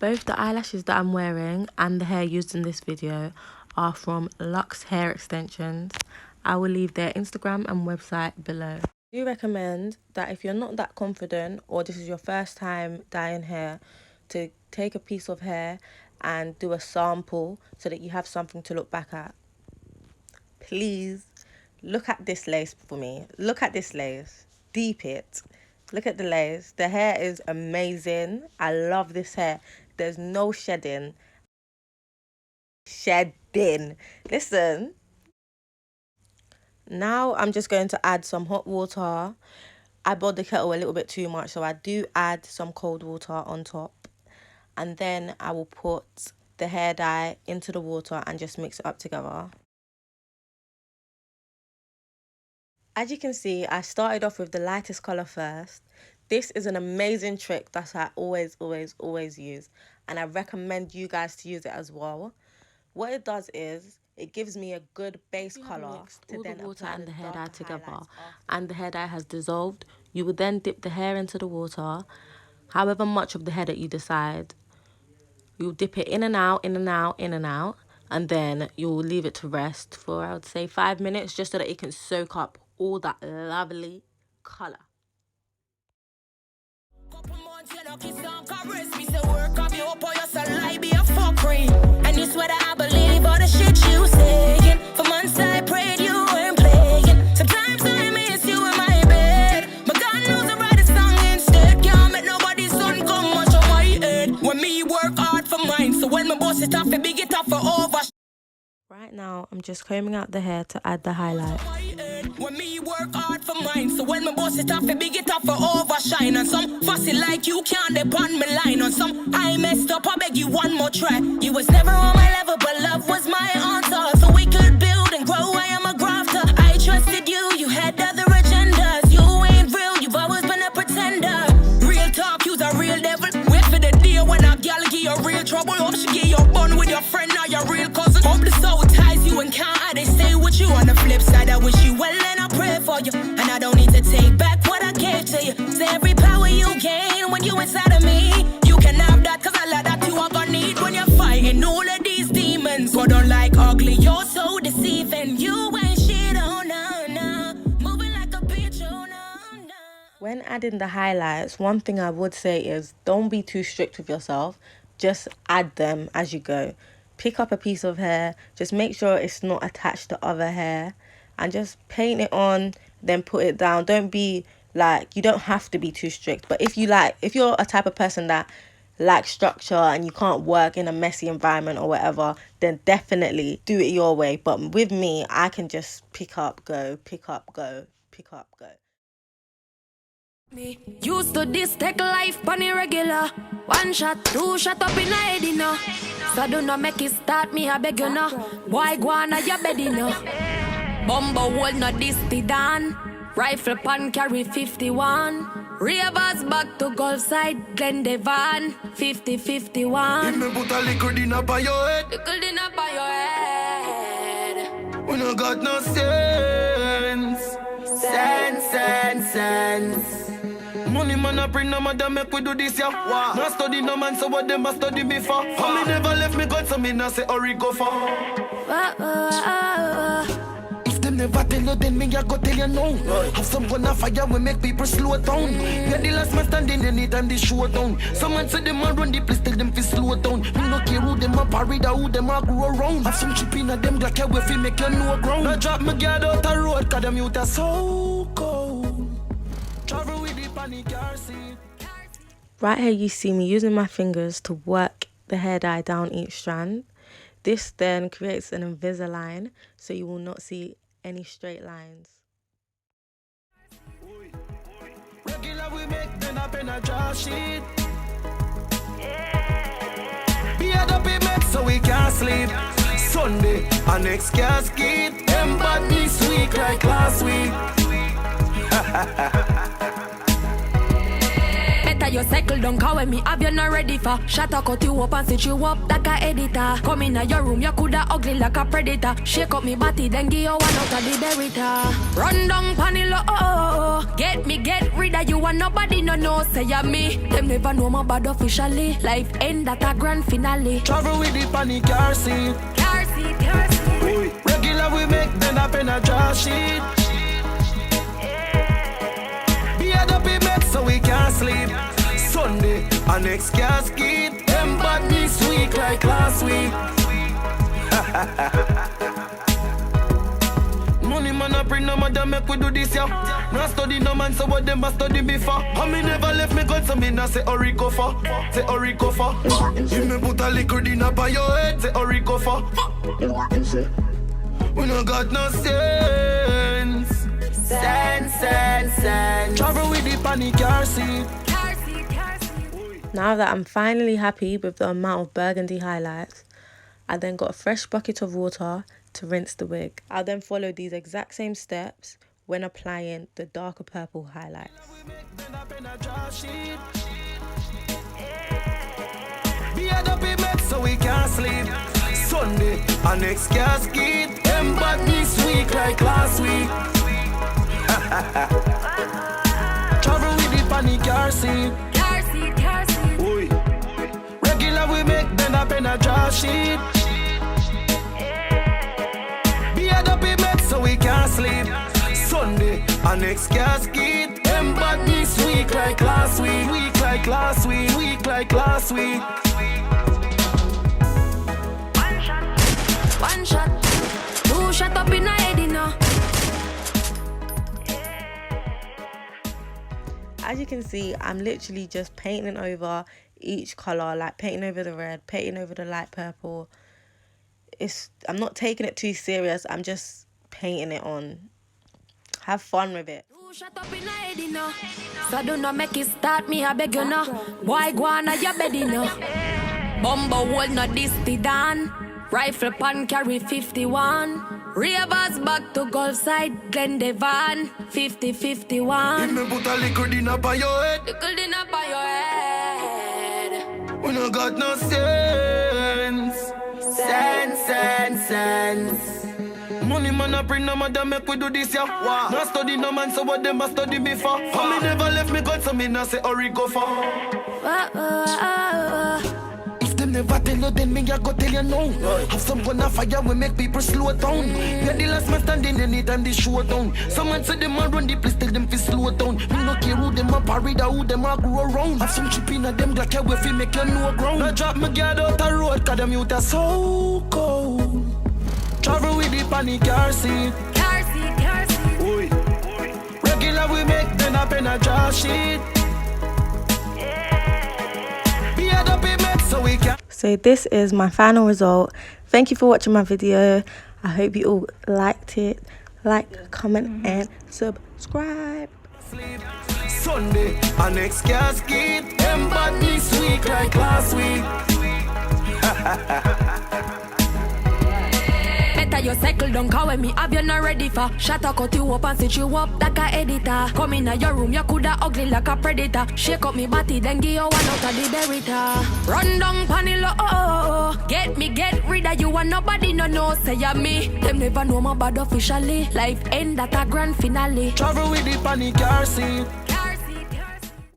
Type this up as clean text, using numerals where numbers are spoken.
Both the eyelashes that I'm wearing and the hair used in this video are from Luxe Hair Extensions. I will leave their Instagram and website below. I do recommend that if you're not that confident or this is your first time dyeing hair, to take a piece of hair and do a sample so that you have something to look back at. Please look at this lace for me. Look at this lace. Deep it. Look at the lace. The hair is amazing. I love this hair. There's no shedding. Listen. Now I'm just going to add some hot water. I boiled the kettle a little bit too much, so I do add some cold water on top. And then I will put the hair dye into the water and just mix it up together. As you can see, I started off with the lightest colour first. This is an amazing trick that I always use, and I recommend you guys to use it as well. What it does is it gives me a good base colour to then water and the hair dye together, and the hair dye has dissolved. You will then dip the hair into the water, however much of the hair that you decide. You'll dip it in and out, in and out, in and out, and then you'll leave it to rest for, I would say, 5 minutes, just so that it can soak up all that lovely colour. And you swear that I believe all the shit you saying. For months I prayed you weren't playing. Sometimes I miss you in my bed, but God knows I write a song instead. Can't make nobody's son come much on my head. When me work hard for mine, so when my boss is tough, it big it up for over. Right now, I'm just combing out the hair to add the highlight. When me work hard for mine, so when my boss is tough, it big it up for overshine. And some fussy like you can't depend me line. On some I messed up, I beg you one more try. You was never on my level, but love was my answer. So we could build and grow, I am a grafter. I trusted you, you had other agendas. You ain't real, you've always been a pretender. Real talk, you's a real devil. Wait for the day when a gal give you real trouble. Hope she give you a bun with your friend or your real cousin. Hope the soul ties you and can't they stay with you. On the flip side, I wish you well and I pray for you. And I don't need to take back what I gave to you. So every power you gain when you inside of me, you can have that, cause I like that you are gonna need when you're fighting all of these demons. God don't like ugly, you're so deceiving. You ain't shit, oh no. Moving like a bitch, oh no. When adding the highlights, one thing I would say is don't be too strict with yourself. Just add them as you go. Pick up a piece of hair, just make sure it's not attached to other hair, and just paint it on, then put it down. Don't be like, you don't have to be too strict, but if you're a type of person that likes structure and you can't work in a messy environment or whatever, then definitely do it your way. But with me, I can just pick up, go, pick up, go, pick up, go. Me used to this take life on irregular. One shot, two shot up in a head, you know. So do not make it start me, I beg you know. Boy, go on at your bed, you know. Bumbo hold not this the dan. Rifle pan carry 51. Ravers back to Gulf side, Glen Devon 50-51. If me put a liquor dinner by your head, Liquor dinner by your head. we no got no sense. Sense. Money man a bring no matter make we do this ya. Wow. No study no man, so what them a study before. Wow. Me never left me God, so me not say hurry go for. If them never tell you, then me a go tell you no. Have some gun a fire we make people slow down. We are the last man standing anytime they show down. Some man say them a run the place, tell them fi slow down. Me no care who them a parade or who them a grow around. Have some chip in a them Glock we fi make you know ground. No drop me guard out the road, cause them youth are so cold. Travel with the panic car seat. Right here you see me using my fingers to work the hair dye down each strand. This then creates an Invisalign, so you will not see any straight lines. Regular we make pen up in a draw sheet. Beard up it make so we can't sleep. Sunday and next casket. Them bad this week like last week. Better you cycle down, cause when me have you not ready for. Shut up, cut you up and sit you up like a editor. Come in your room, you coulda ugly like a predator. Shake up me body, then give you one out of the berita. Run down panilo, get rid of you and nobody no know say ya me. Them never know my bad officially. Life end at a grand finale. Travel with the panic car seat. Car seat, car seat. Regular we make then up in a draw sheet. Be a up in bed so we can't sleep. Sunday, our next casket. Them bad this week like last week. Money man a bring no matter make we do this, yeah. No study no man, so what them a study before. And me never left me God, so me nah say hurry go for. Say hurry go for. If me put a liquor in up on your head, say hurry go for. We no got no sense. Sense. Travel with the panic car seat. Now that I'm finally happy with the amount of burgundy highlights, I then got a fresh bucket of water to rinse the wig. I'll then follow these exact same steps when applying the darker purple highlights. Be a up in bed so we can't sleep. Sunday, our next casket. Them bad this week like last week. Travel with the panic car seat. Car seat, car seat. Oi. Regular we make then up in a draw sheet. Be a up in bed so we can't sleep. Sunday, our next casket. Them bad this week like last week. Week like last week. Week like last week. One shot, two shot up in a head, you know. As you can see, I'm literally just painting over each colour, like painting over the red, painting over the light purple. I'm not taking it too serious, I'm just painting it on. Have fun with it. Two shot up in a head, you know. So do not make it start me, I beg you know. Boy, go on your bed, you know. Bumbo hold not this the dan. Rifle pan carry 51. Ravers back to Gulf side, Glendevan, 50-51. If me put a liquor in up on your head, Liquor din up on your head. we no got no sense. Sense. Money man a bring no matter make we do this, yeah. Wow. No study no man, so what them a study before. And me never left me God, so me nah say hurry go for. If them never tell you, then me a go tell you now. Have some gun a fire, we make people slow down. Yeah, the last man standing anytime they show down. Someone say them a run the place, tell them fi slow down. Me no care who them a parade or who them a grow around. Have some chip in a them Glock here, we fi make you know ground. Now drop me guard out the road, cause them youth are so cold. Travel with the panic car seat. Car seat, car seat. Oi. Regular we make then up in a draw sheet. Be a up in bed so we can. So this is my final result. Thank you for watching my video. I hope you all liked it. Like, comment and subscribe. Sunday, our next casket. Them bad this week like last week. Better you cycle down, cause when me have you not ready for. Shut up, cut you up and sit you up like a editor. Come in your room, you coulda ugly like a predator. Shake up me body, then give you one out of the berita. Run down panilo, oh. Get rid of you and nobody no know say ya me. Them never know my bad officially. Life end at a grand finale. Travel with the panic car seat.